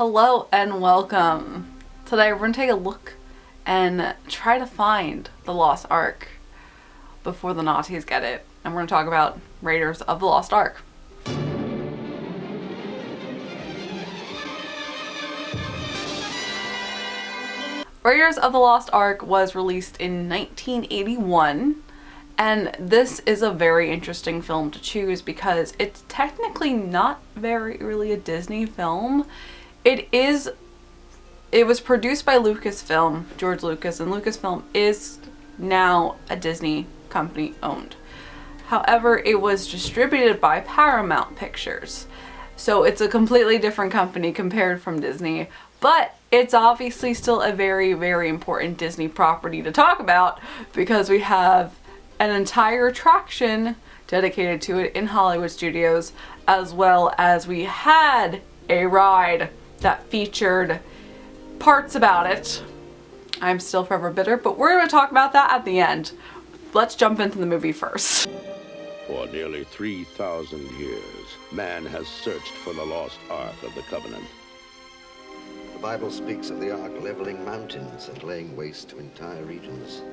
Hello and welcome. Today we're going to take a look and try to find the Lost Ark before the Nazis get it. And we're going to talk about Raiders of the Lost Ark. Raiders of the Lost Ark was released in 1981, and this is a very interesting film to choose because it's technically not really a Disney film. It was produced by Lucasfilm, George Lucas, and Lucasfilm is now a Disney company owned. However, it was distributed by Paramount Pictures. So it's a completely different company compared from Disney, but it's obviously still a very, very important Disney property to talk about because we have an entire attraction dedicated to it in Hollywood Studios, as well as we had a ride that featured parts about it. I'm still forever bitter, but we're going to talk about that at the end. Let's jump into the movie first. For nearly 3,000 years, man has searched for the lost Ark of the Covenant. The Bible speaks of the Ark leveling mountains and laying waste to entire regions.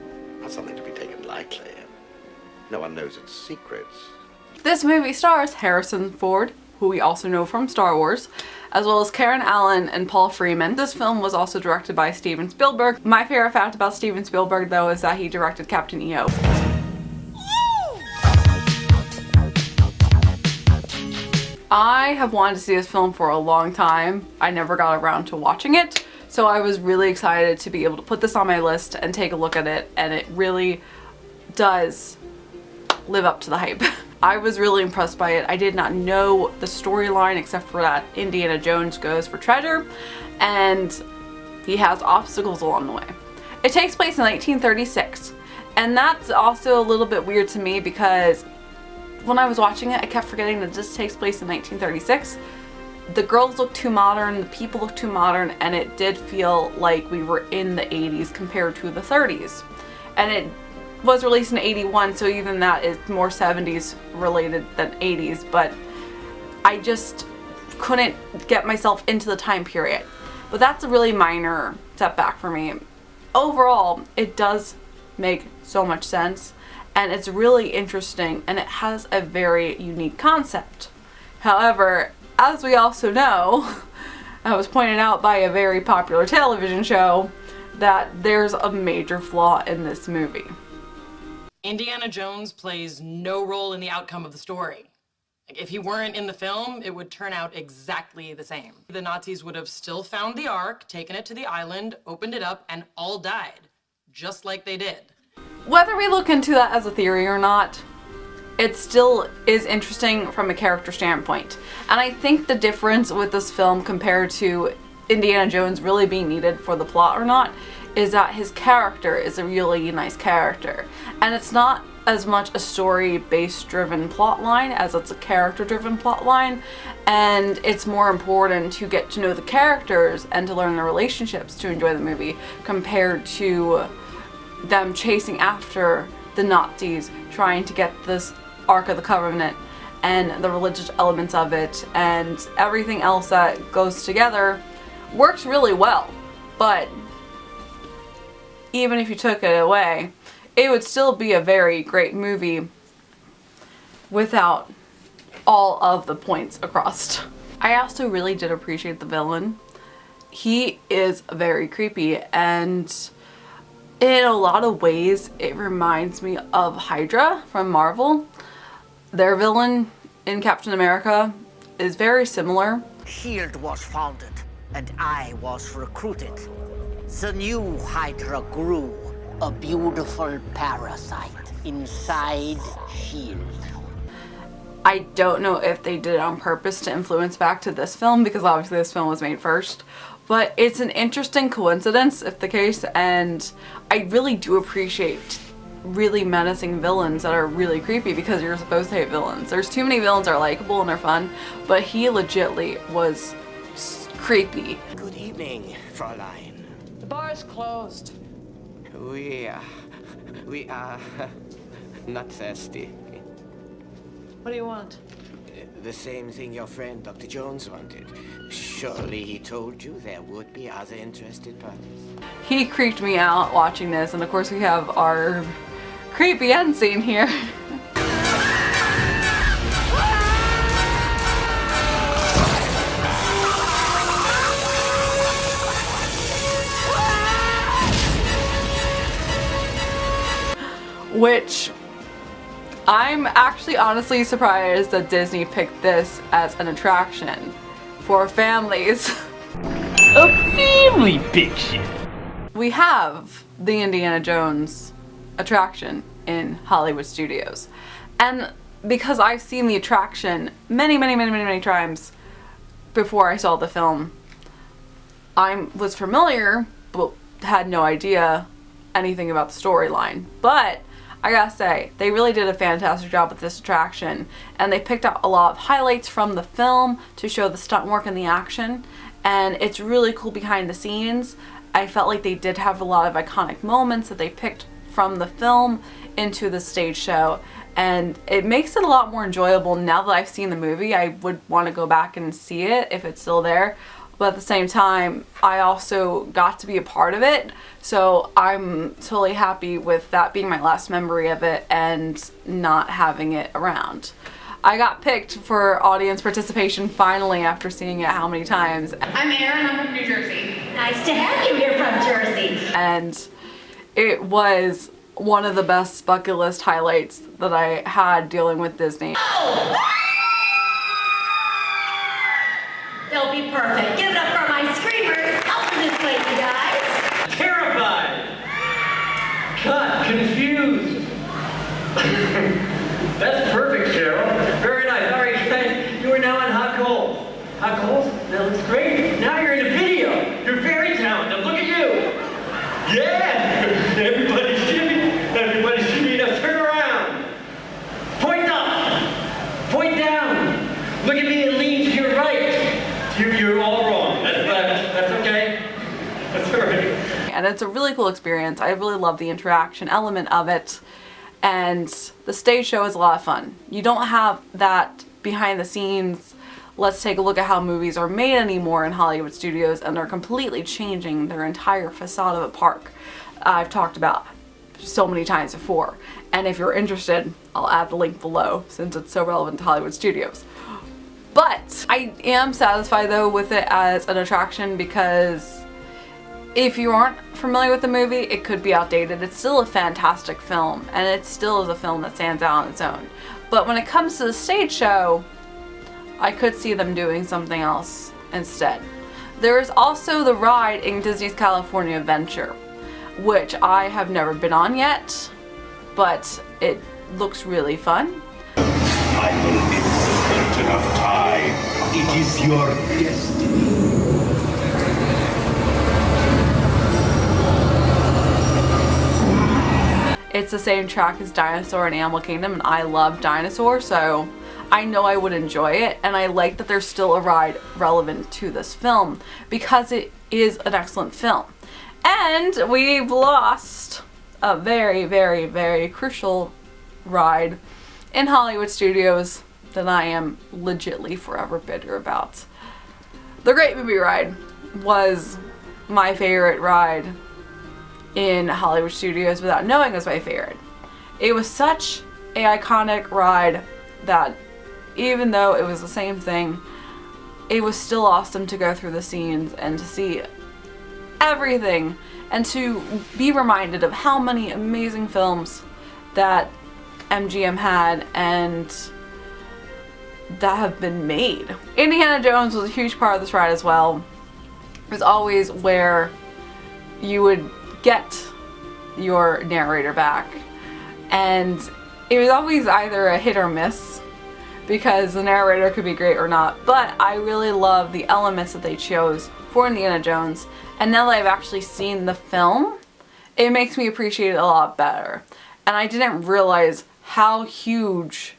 Not something to be taken lightly. No one knows its secrets. This movie stars Harrison Ford, who we also know from Star Wars, as well as Karen Allen and Paul Freeman. This film was also directed by Steven Spielberg. My favorite fact about Steven Spielberg, though, is that he directed Captain EO. I have wanted to see this film for a long time. I never got around to watching it, so I was really excited to be able to put this on my list and take a look at it, and it really does live up to the hype. I was really impressed by it. I did not know the storyline except for that Indiana Jones goes for treasure and he has obstacles along the way. It takes place in 1936, and that's also a little bit weird to me because when I was watching it, I kept forgetting that this takes place in 1936. The girls look too modern, the people look too modern, and it did feel like we were in the 80s compared to the 30s. And it was released in 81, so even that is more 70s related than 80s, but I just couldn't get myself into the time period. But that's a really minor setback for me. Overall, it does make so much sense, and it's really interesting, and it has a very unique concept. However, as we also know, I was pointed out by a very popular television show, that there's a major flaw in this movie. Indiana Jones plays no role in the outcome of the story. Like, if he weren't in the film, it would turn out exactly the same. The Nazis would have still found the Ark, taken it to the island, opened it up, and all died, just like they did. Whether we look into that as a theory or not, it still is interesting from a character standpoint. And I think the difference with this film compared to Indiana Jones really being needed for the plot or not is that his character is a really nice character. And it's not as much a story-based driven plot line as it's a character-driven plot line. And it's more important to get to know the characters and to learn their relationships to enjoy the movie compared to them chasing after the Nazis, trying to get this Ark of the Covenant and the religious elements of it and everything else that goes together works really well. But even if you took it away, it would still be a very great movie without all of the points across. I also really did appreciate the villain. He is very creepy, and in a lot of ways it reminds me of Hydra from Marvel. Their villain in Captain America is very similar. Shield was founded and I was recruited. The new Hydra grew, a beautiful parasite inside Shield. I don't know if they did it on purpose to influence back to this film, because obviously this film was made first, but it's an interesting coincidence if the case, and I really do appreciate really menacing villains that are really creepy because you're supposed to hate villains. There's too many villains that are likable and they're fun, but he legitly was creepy. Good evening, Fräulein. The bar is closed. We are not thirsty. What do you want? The same thing your friend Dr. Jones wanted. Surely he told you there would be other interested parties. He creeped me out watching this, and of course we have our creepy end scene here. Which I'm actually honestly surprised that Disney picked this as an attraction for families. A family picture. We have the Indiana Jones attraction in Hollywood Studios. And because I've seen the attraction many times before I saw the film, I was familiar but had no idea anything about the storyline. But I gotta say, they really did a fantastic job with this attraction, and they picked out a lot of highlights from the film to show the stunt work and the action, and it's really cool behind the scenes. I felt like they did have a lot of iconic moments that they picked from the film into the stage show, and it makes it a lot more enjoyable. Now that I've seen the movie, I would want to go back and see it if it's still there. But at the same time, I also got to be a part of it, so I'm totally happy with that being my last memory of it and not having it around. I got picked for audience participation finally after seeing it how many times. I'm Erin, I'm from New Jersey. Nice to have you here from Jersey. And it was one of the best bucket list highlights that I had dealing with Disney. Oh! They'll be perfect. Give it up for my screamers. Up in this way, you guys. Terrified. Cut. Confused. That's perfect, Cheryl. Very nice. All right, guys. You are now on Hot Coals. Hot Coals? That looks great. Now you're in a video. You're very talented. Look at you. Yeah. Everybody shimmy. Everybody shimmy. Now turn around. Point up. Point down. Look at me and lean to your right. You're all wrong. That's okay. That's all right. And it's a really cool experience. I really love the interaction element of it. And the stage show is a lot of fun. You don't have that behind the scenes, let's take a look at how movies are made anymore in Hollywood studios, and they're completely changing their entire facade of a park. I've talked about so many times before. And if you're interested, I'll add the link below since it's so relevant to Hollywood studios. But I am satisfied though with it as an attraction, because if you aren't familiar with the movie, it could be outdated. It's still a fantastic film, and it still is a film that stands out on its own. But when it comes to the stage show, I could see them doing something else instead. There is also the ride in Disney's California Adventure, which I have never been on yet, but it looks really fun. I will give you enough time. It is your destiny. It's the same track as Dinosaur and Animal Kingdom, and I love Dinosaur, so I know I would enjoy it, and I like that there's still a ride relevant to this film because it is an excellent film. And we've lost a very crucial ride in Hollywood studios that I am legitly forever bitter about. The Great Movie Ride was my favorite ride in Hollywood studios without knowing it was my favorite. It was such an iconic ride that even though it was the same thing, it was still awesome to go through the scenes and to see everything and to be reminded of how many amazing films that MGM had and that have been made. Indiana Jones was a huge part of this ride as well. It was always where you would get your narrator back, and it was always either a hit or miss because the narrator could be great or not, but I really love the elements that they chose for Indiana Jones, and now that I've actually seen the film, it makes me appreciate it a lot better. And I didn't realize how huge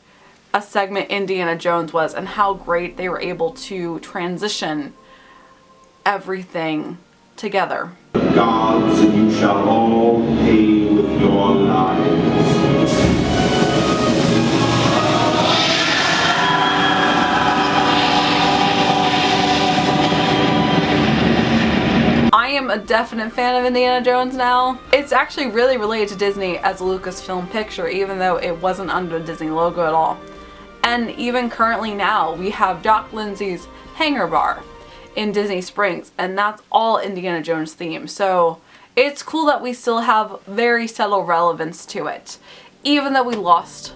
a segment Indiana Jones was and how great they were able to transition everything together. Gods, and you shall all pay with your lives. I'm a definite fan of Indiana Jones now. It's actually really related to Disney as a Lucasfilm picture, even though it wasn't under the Disney logo at all. And even currently now, we have Doc Lindsay's Hangar Bar in Disney Springs, and that's all Indiana Jones themed. So it's cool that we still have very subtle relevance to it. Even though we lost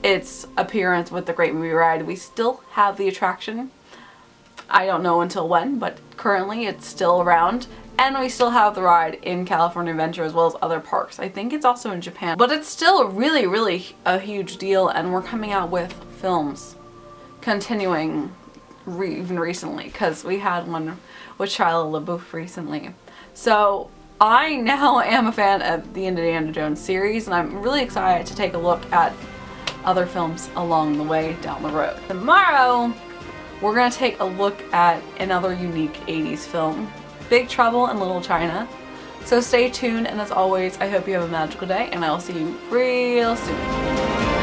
its appearance with the Great Movie Ride, we still have the attraction. I don't know until when, but currently it's still around. And we still have the ride in California Adventure as well as other parks. I think it's also in Japan. But it's still really, really a huge deal, and we're coming out with films continuing even recently, because we had one with Shia LaBeouf recently. So I now am a fan of the Indiana Jones series, and I'm really excited to take a look at other films along the way down the road. Tomorrow, we're going to take a look at another unique 80s film, Big Trouble in Little China. So stay tuned, and as always, I hope you have a magical day, and I will see you real soon.